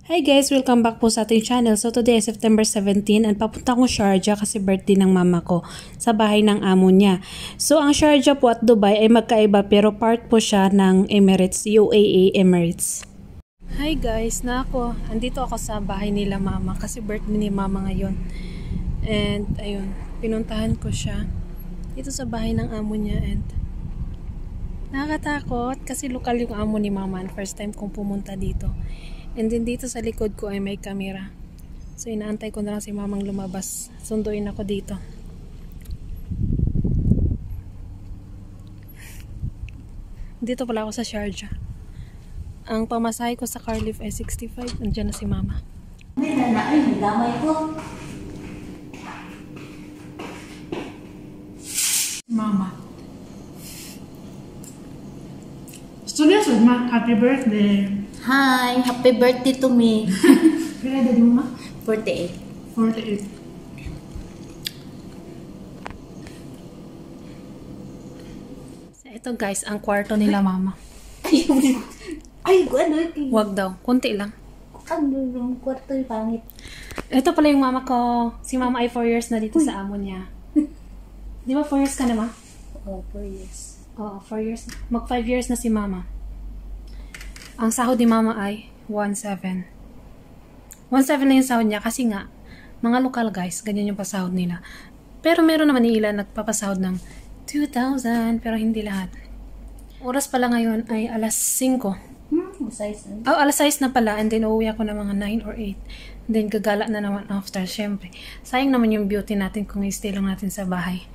Hi guys! Welcome back po sa ating channel. So today is September 17 and papunta akong Sharjah kasi birthday ng mama ko sa bahay ng amo niya. So ang Sharjah po at Dubai ay magkaiba pero part po siya ng Emirates, UAE Emirates. Hi guys! Andito ako sa bahay nila mama kasi birthday ni mama ngayon. And ayun, pinuntahan ko siya dito sa bahay ng amo niya and nakakatakot kasi lokal yung amo ni mama and first time kong pumunta dito. And then dito sa likod ko ay may camera. So inaantay ko na lang si mamang lumabas. Sunduin ako dito. Dito pala ako sa Sharjah. Ang pamasahe ko sa Carliff ay 65. Andiyan na si mama. May damay ko. Mama. Studios ma, happy birthday. Hi, happy birthday to me. Kaya edad mo ma? 48. 48. So, ito guys, ang kwarto nila mama. Ay, ano? Wag daw, konti lang. Ano yung kwarto yung pangit? Ito pala yung mama ko. Si mama ay 4 years na dito sa amo niya. Di ba 4 years ka na ma? Oh, 4 years. Oo, 4 years. Mag 5 years na si mama. Ang sahod ni mama ay 1,700. 1,700 na yung sahod niya kasi nga, mga lokal guys, ganyan yung pasahod nila. Pero meron naman ilan nagpapasahod ng 2,000 pero hindi lahat. Oras pala ngayon ay alas 5. Size. Oh, alas 6 na pala and then uuwi ako ng mga 9 or 8. And then gagala na naman after, syempre. Sayang naman yung beauty natin kung i-stay lang natin sa bahay.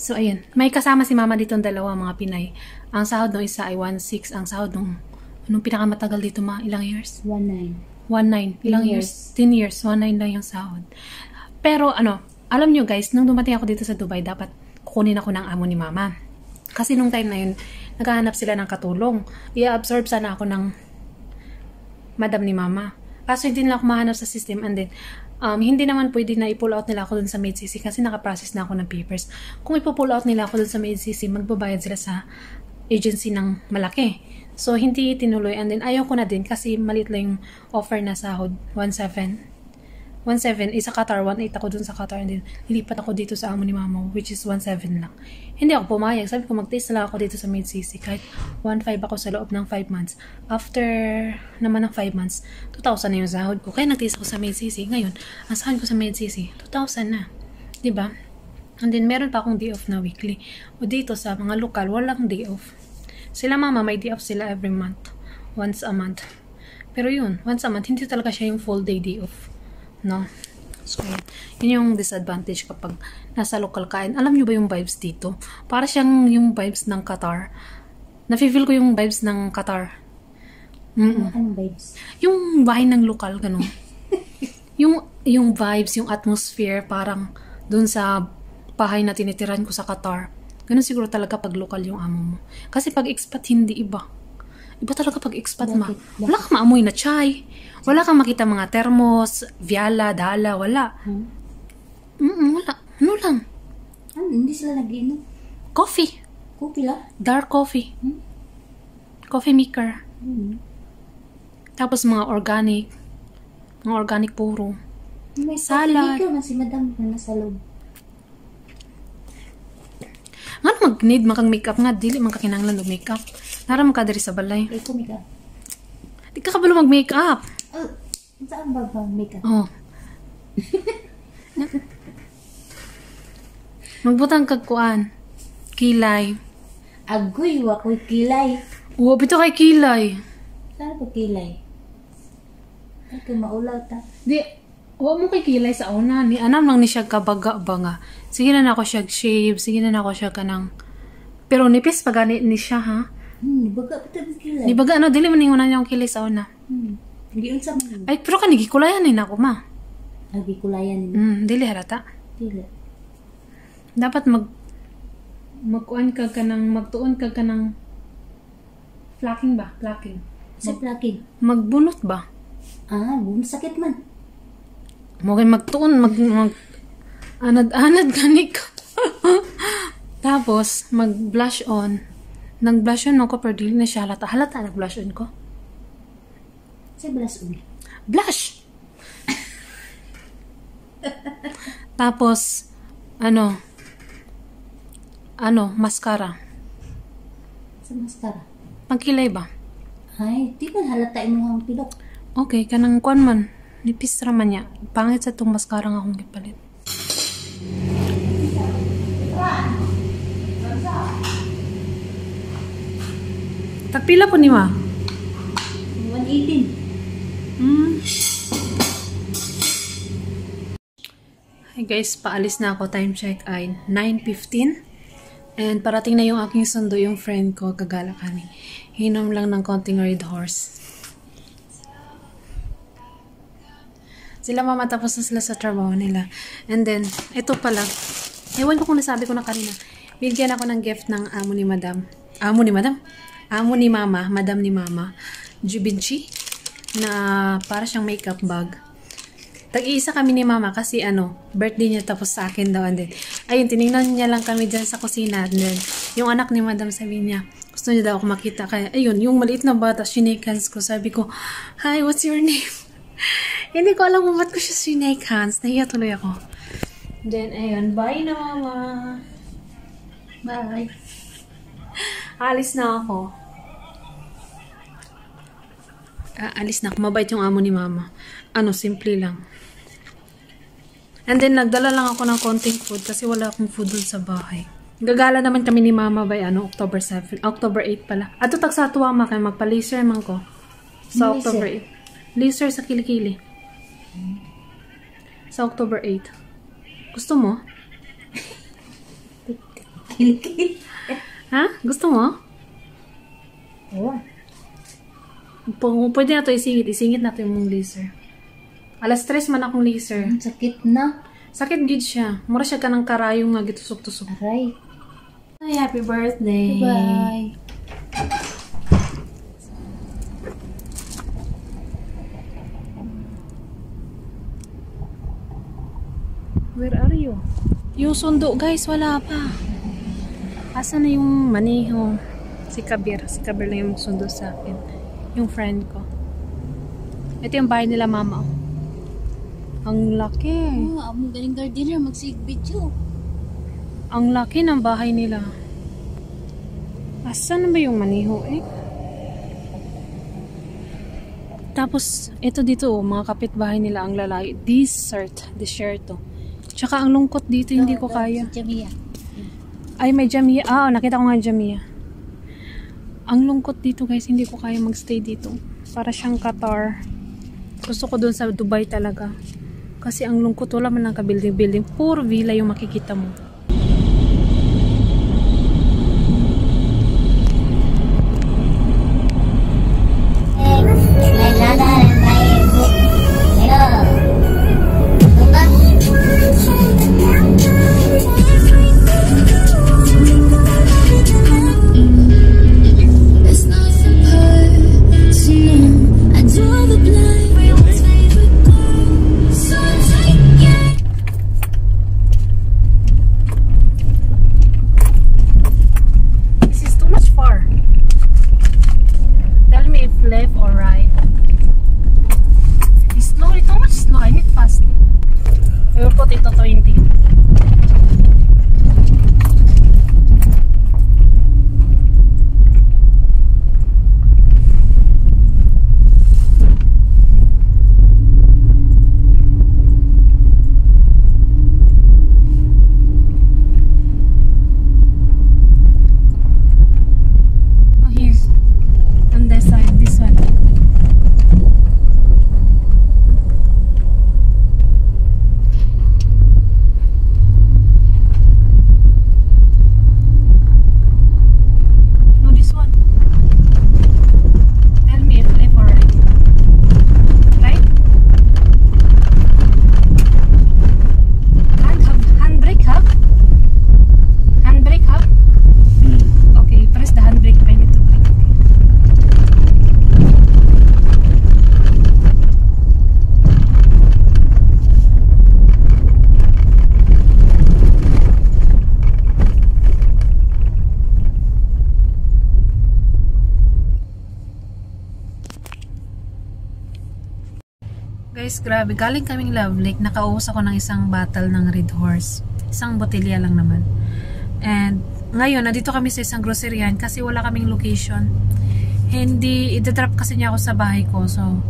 So, ayun. May kasama si mama dito ang dalawa, mga Pinay. Ang sahod ng isa ay 1,600. Ang sahod ng, anong pinakamatagal dito ma? Ilang years? 1,900. 1,900. Ilang years? 10 years. 1,900 lang yung sahod. Pero, alam nyo guys, nung dumating ako dito sa Dubai, dapat kukunin ako ng amo ni mama. Kasi nung time na yun, naghahanap sila ng katulong. I-absorb sana ako ng madam ni mama. Kaso hindi nila ako mahanap sa system and then, hindi naman pwede na i-pull out nila ako dun sa MedCC kasi nakaprocess na ako ng papers. Kung i-pull out nila ako dun sa MedCC, magbabayad sila sa agency ng malaki. So, hindi tinuloy. And then, ayaw ko na din kasi maliit lang yung offer na sahod. 1,700. 1,700. Isa Qatar. 1,800 ako dun sa Qatar. And then, nilipat ako dito sa amo ni mama, which is 1,700 lang. Hindi ako pumayag. Sabi ko, mag-taste lang ako dito sa MedCC. Kahit 1,500 ako sa loob ng 5 months. After naman ng 5 months, 2,000 na yung sahod ko. Kaya nag-taste ako sa MedCC. Ngayon, ang sahod ko sa MedCC, 2,000 na. Diba? And then, meron pa akong day off na weekly. O dito sa mga lokal, walang day off. Sila mama, may day off sila every month. Once a month. Pero yun, once a month, hindi talaga siya yung full day off. No? So, yun yung disadvantage kapag nasa local ka. And alam nyo ba yung vibes dito? Para siyang yung vibes ng Qatar. Nafe-feel ko yung vibes ng Qatar. Anong vibes? Yung bahay ng lokal, gano'n. yung vibes, yung atmosphere, parang dun sa bahay na tinitiran ko sa Qatar. Ganun siguro talaga pag local yung amo mo. Kasi pag expat, hindi iba. Iba talaga pag expat ma. Wala kang maamoy na chai. Wala kang makita mga termos, viala, dala, wala. Wala. Ano lang? Hindi sila nag-inom? Coffee. Coffee lang? Dark coffee. Coffee maker. Tapos mga organic. Mga organic puro. May salad. Coffee maker si madam na nasa loob. Nga mag-need makang makeup nga. Dili man kakinanglan ng makeup. Nara mo ka diri sa balay. Ay, kumika. Di ka kabalo mag-makeup. Oh, saan ba makeup? Oh. Magbutang kagkuan. Kilay. Agoy, wakoy kilay. Oo, bito kay kilay. Saan ba kilay? Ay, kung maulaw ta. Di, huwag mo kay kilay sa una. Ni anam lang ni siya kabaga ba nga. Sige na ako siya shave. Sige na ako siya kanang. Pero nipis pa ganit ni siya ha. Baga pa tabi kilay. Di baga dili man yung una niyang kilay sa una. Hindi unsa man. Ay, pero kanigikulayan ni nako ma. Lagi kulayan. Dili harata. Dili. Dapat magkuan ka kanang magtuon ka kanang flacking ba? Flacking. Sa flacking. Magbunot ba? Sakit man. Mogay magtuon anad-anad gani ka. Tapos mag blush on Nag-blush on ako, pero di na siya halata. Halata, nag-blush on ko. Sa blush on. Blush! Tapos, mascara. Sa mascara. Pagkilay ba? Ay, di ba halata mo ang pilok? Okay, kanang kuan man. Nipis raman niya. Pangit sa itong mascara nga akong gipalit. Tagpila po ni ma? 118. Hey guys, paalis na ako. Time check ay 9:15. And parating na yung aking sundo, yung friend ko, kagala kami. Hinom lang ng konting Red Horse. Sila mama, tapos na sila sa trabaho nila. And then, ito pala. Ewan ko kung nasabi ko na kanina. Bigyan ako ng gift ng amo ni madam. Amo ni madam? Amo ni mama, madam ni mama. Givenchy. Na para siyang makeup bag. Tag-iisa kami ni mama kasi birthday niya tapos sa akin daw. And then, ayun, tinignan niya lang kami dyan sa kusina. And then, yung anak ni madam sabi niya, gusto niya daw ako makita. Kaya, ayun, yung maliit na bata, shinake hands ko. Sabi ko, hi, what's your name? Hindi ko alam kung ba't ko siya shinake hands. Nahiya tuloy ako. Then, ayun, bye na mama. Bye. Alis na ako. Alis na ako. Mabait yung amo ni mama. Simple lang. And then, nagdala lang ako ng konting food kasi wala akong food dun sa bahay. Gagala naman kami ni mama by October 7. October 8 pala. Ato sa tuwama kayo. Magpa-laser man ko. Sa October 8. Laser sa kilikili. Sa October 8. Gusto mo? Kilikili. Ha? Gusto mo? Oo. Pwede na ito isingit. Isingit natin yung laser. Alas 3 man akong laser. Sakit na. Sakit gid siya. Mura siya ka ng karayong nga gitusok-tusok. Aray. Ay, happy birthday. Bye. Where are you? Yung sundo, guys, wala pa. Asa na yung maniho? Si Kabir. Si Kabir lang yung sundo sa akin. Yung friend ko. Ito yung bahay nila, mama. Ang laki. Ang galing gardener, mag-video. Ang laki ng bahay nila. Asa na ba yung maniho eh? Tapos, ito dito, mga kapitbahay nila ang lalaki. Desierto. Tsaka ang lungkot dito, hindi ko kaya. Jamia. Ay, may Jamia. Nakita ko nga Jamia. Ang lungkot dito guys, hindi ko kaya magstay dito. Para siyang Qatar. Gusto ko dun sa Dubai talaga. Kasi ang lungkot, wala man lang ka-building-building. Puro villa yung makikita mo. Left or right? Slow, ito much slow. I need fast. I will put ito 20. Oh, here. On this side, this one. Guys, grabe. Galing kaming Love Lake. Nakauwas ako ng isang bottle ng Red Horse. Isang botelya lang naman. And ngayon, nandito kami sa isang groceryan kasi wala kaming location. Hindi, idadrop kasi niya ako sa bahay ko. So,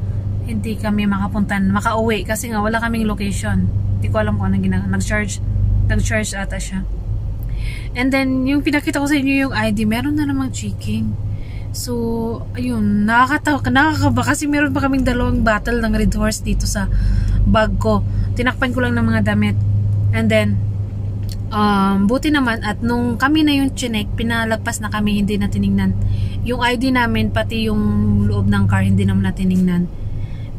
hindi kami makauwi kasi nga wala kaming location. Hindi ko alam kung anong ginagawa. Nag-charge ata siya. And then, yung pinakita ko sa inyo yung ID, meron na namang checking. So, ayun, nakakaba kasi meron pa kaming 2 bottle ng Red Horse dito sa bag ko. Tinakpan ko lang ng mga damit. And then, buti naman at nung kami na yung chinek, pinalagpas na kami, hindi na tiningnan. Yung ID namin, pati yung loob ng car, hindi naman na tiningnan.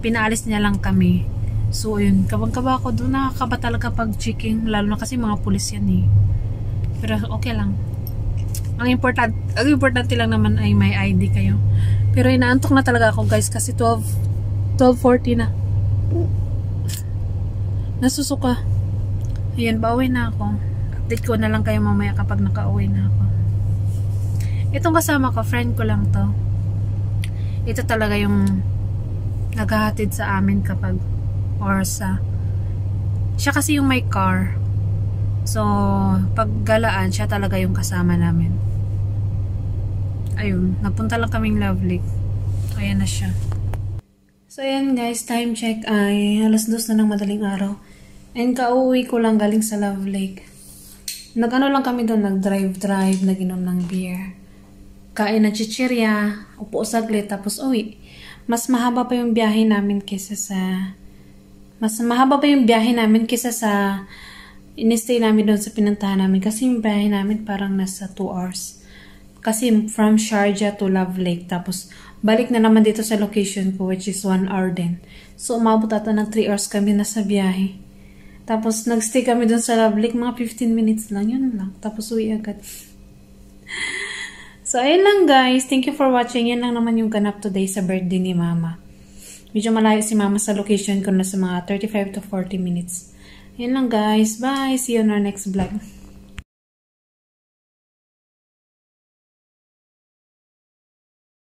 Pinaalis niya lang kami. So, ayun, kabang-kaba ako doon. Nakakaba talaga pag checking, lalo na kasi mga pulis yan eh. Pero okay lang. Ang importante lang naman ay may ID kayo. Pero inaantok na talaga ako guys kasi 12:40 na. Nasusuka. Ayan, pauwi na ako. Update ko na lang kayo mamaya kapag nakauwi na ako. Itong kasama ko, friend ko lang to. Ito talaga yung naghahatid sa amin kapag siya kasi yung may car. So, pag galaan, siya talaga yung kasama namin. Ayun, napunta lang kaming Love Lake. Ayan na siya. So, ayan guys, time check ay 2:00 na ng madaling araw. And kauwi ko lang galing sa Love Lake. Nag-ano lang kami doon, nag-drive, naginom ng beer. Kain ng chichirya, upo saglit, tapos uwi. Mas mahaba pa yung biyahe namin kesa sa in-stay namin doon sa pinuntahan namin kasi yung biyahe namin parang nasa 2 hours. Kasi from Sharjah to Love Lake. Tapos balik na naman dito sa location ko which is 1 hour din. So umabot ata ng 3 hours kami na sa biyahe. Tapos nagstay kami doon sa Love Lake mga 15 minutes lang. Yun lang. Tapos uwi agad. So ayun lang guys. Thank you for watching. Yan lang naman yung ganap today sa birthday ni Mama. Medyo malayo si Mama sa location ko na sa mga 35 to 40 minutes. Yan lang guys. Bye. See you on our next vlog.